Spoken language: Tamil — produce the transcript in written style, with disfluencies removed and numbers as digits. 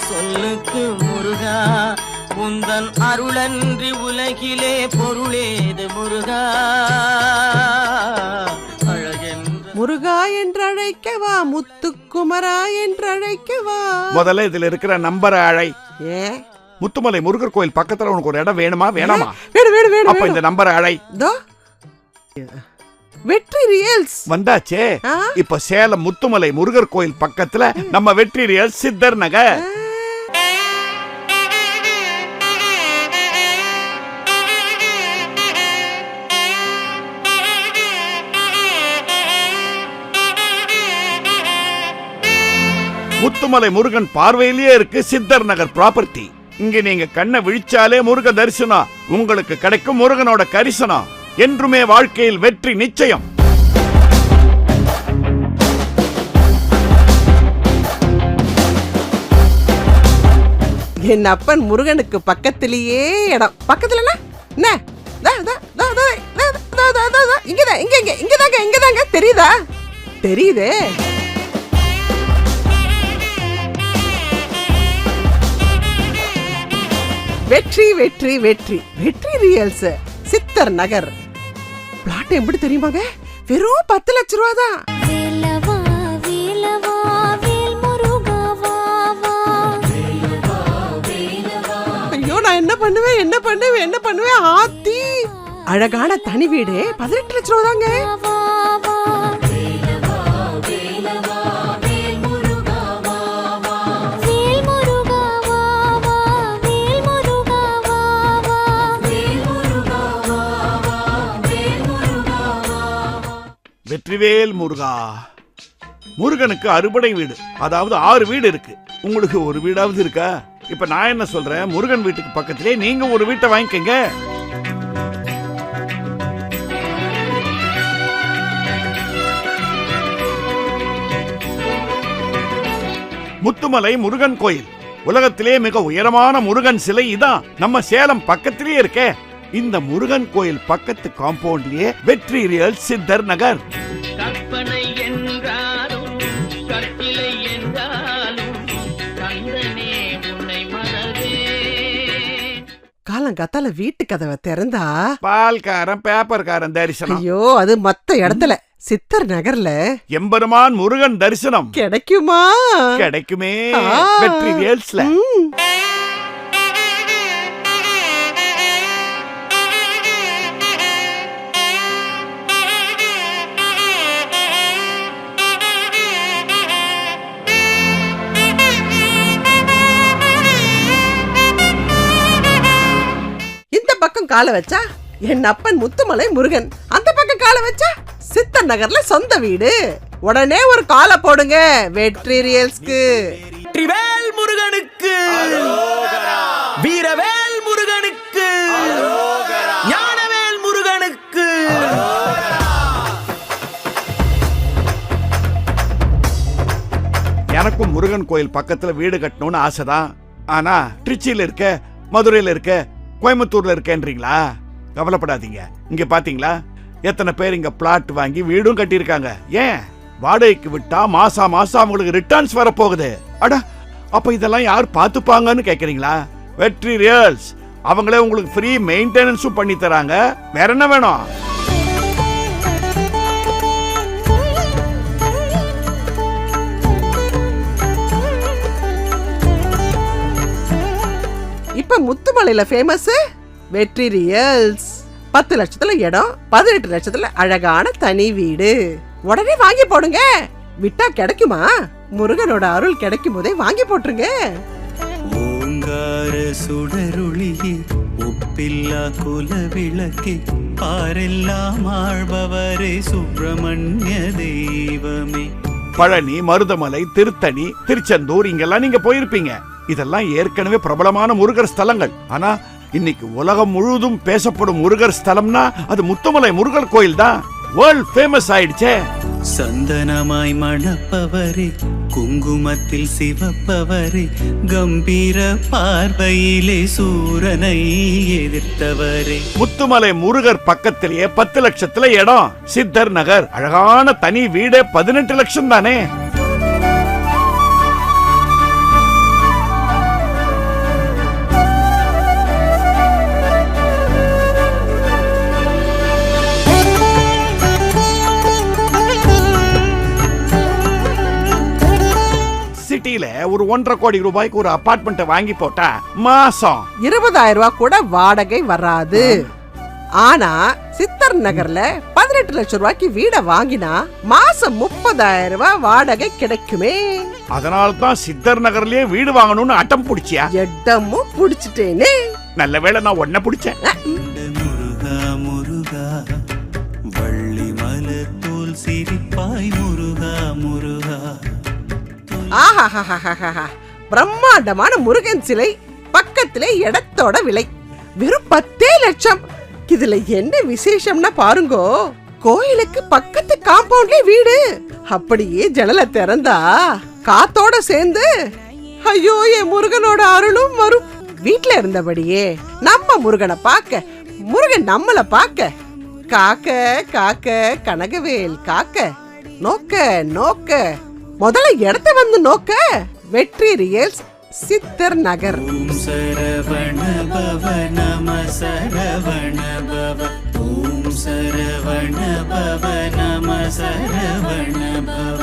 சொல்லுக்கு முருகா, உந்தன் அருளன்றி உலகிலே பொருளேது முருகா. முருகா என்று அழைக்கவா, முத்துக்குமரா என்று அழைக்கவா? முதல்ல இதுல இருக்கிற நம்பரை அழை. ஏ முத்துமலை முருகர் கோயில் பக்கத்துல உனக்கு ஒரு இடம் வேணுமா வேணாமா? வேணும் வேணும் வேணும். அப்ப இந்த நம்பரை அழை. வெற்றி ரியல்ஸ் வந்தாச்சே. இப்ப சேலம் முத்துமலை முருகர் கோயில் பக்கத்துல நம்ம வெற்றி ரியல்ஸ் சித்தர் நகர். முத்துமலை முருகன் பார்வையிலேயே இருக்கு சித்தர் நகர் ப்ராப்பர்ட்டி. இங்க நீங்க கண்ணை விழிச்சாலே முருக தரிசனம் உங்களுக்கு கிடைக்கும். முருகனோட கரிசனம் என்றுமே வாழ்க்கையில் வெற்றி நிச்சயம். என் அப்பன் முருகனுக்கு பக்கத்திலேயே இடம். பக்கத்துல இங்கதாங்க தெரியுதா? தெரியுதே. வெற்றி வெற்றி வெற்றி வெற்றி ரியல்ஸ் சித்தர் நகர். பிளாட் எப்படி தெரியுமாங்க? வெறும் 10 லட்சம் ரூபா தான். ஐயோ நான் என்ன பண்ணுவேன் ஆத்தி. அழகான தனி வீடு 18 லட்சம் ரூபா தாங்க. வெற்றிவேல் முருகா. முருகனுக்கு அறுபடை வீடு, அதாவது 6 வீடு இருக்கு. உங்களுக்கு ஒரு வீடாவது இருக்கா? இப்ப நான் என்ன சொல்றேன், முருகன் வீட்டுக்கு பக்கத்திலே நீங்க ஒரு வீட்டை வாங்கிக்கங்க. முத்துமலை முருகன் கோயில் உலகத்திலே மிக உயரமான முருகன் சிலை இதான் நம்ம சேலம் பக்கத்திலே இருக்கே. இந்த முருகன் கோயில் பக்கத்து காம்பவுண்ட்லயே வெற்றி ரியல் சித்தர் நகர். கற்பனை என்றாலும் கற்பிலை என்றாலும் கந்தனே உன்னை மறவே. காலங்காத்தால வீட்டு கதவை திறந்தா பால்காரன் பேப்பர்காரன் தரிசனம். ஐயோ அது மத்த இடத்துல சித்தர் நகர்ல எம்பெருமான் முருகன் தரிசனம் கிடைக்குமா? கிடைக்குமே வெற்றி ரியல்ஸ்ல. கால வச்சா என் அப்பன் முத்துமலை முருகன், அந்த பக்கம் கால வச்சா சித்தர் நகர்ல சொந்த வீடு. உடனே ஒரு கால போடுங்க வெற்றி ரியல்ஸ்க்கு. வெற்றிவேல் முருகனுக்கு, வீரவேல் முருகனுக்கு, ஞானவேல் முருகனுக்கு. எனக்கும் முருகன் கோயில் பக்கத்துல வீடு கட்டணும்னு ஆசைதான். ஆனா திருச்சியில இருக்க, மதுரையில இருக்க, கோயம்புத்தூர்ல இருக்கேன்றீங்களா? கவலைப்படாதீங்க. இங்க பாத்தீங்களா எத்தனை பேர் இங்க பிளாட் வாங்கி வீடும் கட்டியிருக்காங்க. ஏன் வாடகைக்கு விட்டா மாசம் அவங்களுக்கு ரிட்டர்ன்ஸ் வரப்போகுது. அட அப்ப இதெல்லாம் யார் பாத்துப்பாங்கன்னு கேக்குறீங்களா? வெற்றி ரியல்ஸ் அவங்களே உங்களுக்கு ஃப்ரீ மெயின்டெனன்ஸும் பண்ணி தராங்க. வேற என்ன வேணும்? இப்ப முத்துமலையில ஃபேமஸ் வெற்றி ரியல்ஸ். 10 லட்சத்துல இடம், 18 லட்சத்துல அழகான தனி வீடு. உடனே வாங்கி போடுங்க. விட்டா கிடைக்குமா? முருகனோட அருள் கிடைக்கும் போதே வாங்கி போட்டுருங்க. ஓங்கார சுடருளியே ஒப்பில்லா குல விளக்கே பாரெல்லாம் ஆழ்பவரே சுப்பிரமணிய தெய்வமே. பழனி, மருதமலை, திருத்தணி, திருச்செந்தூர் இங்கெல்லாம் நீங்க போயிருப்பீங்க. இதெல்லாம் ஏற்கனவே பிரபலமான முருகர் ஸ்தலங்கள். ஆனா இன்னைக்கு உலகம் முழுவதும் பேசப்படும் முருகர் ஸ்தலம்னா அது முத்துமலை முருகர் கோயில் தான். வேர்ல்ட் ஃபேமஸ் ஆயிடுச்சே. சந்தனமாய் மணப்பவரே, குங்குமத்தில் சிவப்பவரே, கம்பீர பார்வையிலே சூரனை எதிர்த்தவரே. முத்துமலை முருகர் பக்கத்திலேயே 10 லட்சத்துல இடம். சித்தர் நகர் அழகான தனி வீடு 18 லட்சம் தானே. ஒரு 1.5 கோடி ரூபாய்க்கு ஒரு அபார்ட்மெண்ட் வாங்கி போட்டா மாசம் 20,000 ரூபாய் கூட வாடகை வராது. ஆனா சித்தர் நகர்ல 18 லட்சம் ரூபாய்க்கு வீட வாங்கினா மாசம் 30,000 ரூபாய் வாடகை கிடைக்குமே. அதனால தான் சித்தர் நகர்லயே வீடு வாங்கணும்னு அட்டம் பிடிச்சியா? இடமும் புடிச்சிட்டேனே. நல்ல வேளை நான் உன்னை பிடிச்சேன். முருகா முருகா வள்ளி மலர் தோல் சிரிப்பாய் முருகா முருகா. ஆஹாஹாஹாஹா. பிரம்மாண்டமான முருகன் சிலை பக்கத்திலே இடத்தோட விலை வெறும் 10 லட்சம். இதுல என்ன விசேஷம்னா பாருங்கோ, கோயிலுக்கு பக்கத்து காம்பவுண்ட்ல வீடு. அப்படியே ஜன்னலை திறந்தா காத்தோட சேர்ந்து ஐயோ என் முருகனோட அருளும் வரும். வீட்ல இருந்தபடியே நம்ம முருகனை பார்க்க, முருகன் நம்மள பார்க்க, காக்க காக்க கனகவேல் காக்க, நோக்க நோக்க முதல்ல இடத்த வந்து நோக்க. வெற்றி ரியல்ஸ், சித்தர் நகர். ஓம் சரவண பவ நம சரவண பவ. ஓம் சரவண பவ நம சரவண பவ.